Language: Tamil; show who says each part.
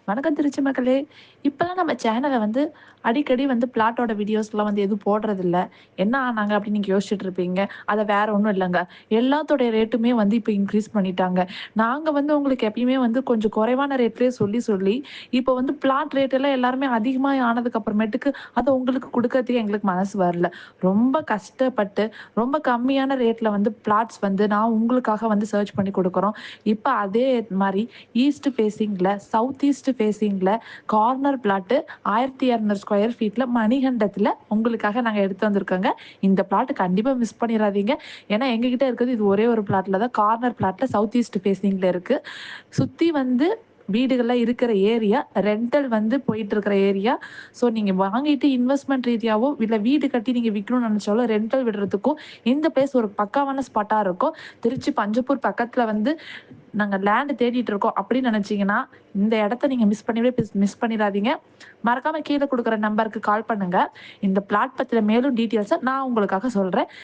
Speaker 1: வணக்கம் திருச்சி மக்களே! இப்பலாம் நம்ம சேனல்ல வந்து அடிக்கடி வந்து பிளாட்டோட வீடியோஸ்லாம் வந்து எதுவும் போடுறதில்ல. என்ன ஆனாங்க அப்படின்னு நீங்க யோசிச்சுட்டு இருப்பீங்க. அது வேற ஒண்ணும் இல்லங்க. எல்லாத்தோடைய ரேட்டுமே வந்து இப்ப இன்க்ரீஸ் பண்ணிட்டாங்க. நாங்க வந்து உங்களுக்கு எப்பயுமே வந்து கொஞ்சம் குறைவான ரேட்லயே சொல்லி, சொல்லி இப்ப வந்து பிளாட் ரேட் எல்லாம் எல்லாருமே அதிகமா ஆனதுக்கு அப்புறமேட்டுக்கு அத உங்களுக்கு குடுக்கறதுக்கு எங்களுக்கு மனசு வரல. ரொம்ப கஷ்டப்பட்டு ரொம்ப கம்மியான ரேட்ல வந்து பிளாட்ஸ் வந்து நான் உங்களுக்காக வந்து சர்ச் பண்ணி குடுக்குறோம். இப்ப அதே மாரி ஈஸ்ட் ஃபேசிங்ல, சவுத் ஈஸ்ட் ஃபேசிங்ல கார்னர் பிளாட்டு 1200 ஸ்கொயர் ஃபீட்ல மணிகண்டத்துல உங்களுக்காக நாங்க எடுத்து வந்திருக்கோங்க. இந்த பிளாட் கண்டிப்பா மிஸ் பண்ணிறாதீங்க. ஏன்னா எங்ககிட்ட இருக்கிறது இது ஒரே ஒரு பிளாட்ல தான். கார்னர் பிளாட்ல சவுத் ஈஸ்ட் ஃபேசிங்ல இருக்கு. சுத்தி வந்து வீடுகள்லாம் இருக்கிற ஏரியா, ரெண்டல் வந்து போயிட்டு இருக்கிற ஏரியா. ஸோ நீங்க வாங்கிட்டு இன்வெஸ்ட்மென்ட் ரீதியாவோ, இல்ல வீடு கட்டி நீங்க விக்கணும்னு நெனச்சாலும் ரெண்டல் விடுறதுக்கும் இந்த பிளேஸ் ஒரு பக்காவான ஸ்பாட்டா இருக்கும். திருச்சி பஞ்சப்பூர் பக்கத்துல வந்து நாங்க லேண்ட் தேடிட்டு இருக்கோம் அப்படின்னு நினைச்சீங்கன்னா, இந்த இடத்த நீங்க மிஸ் பண்ணிடாதீங்க. மறக்காம கீழ குடுக்குற நம்பருக்கு கால் பண்ணுங்க. இந்த பிளாட் பத்தின மேலும் டீட்டெயில்ஸ நான் உங்களுக்காக சொல்றேன்.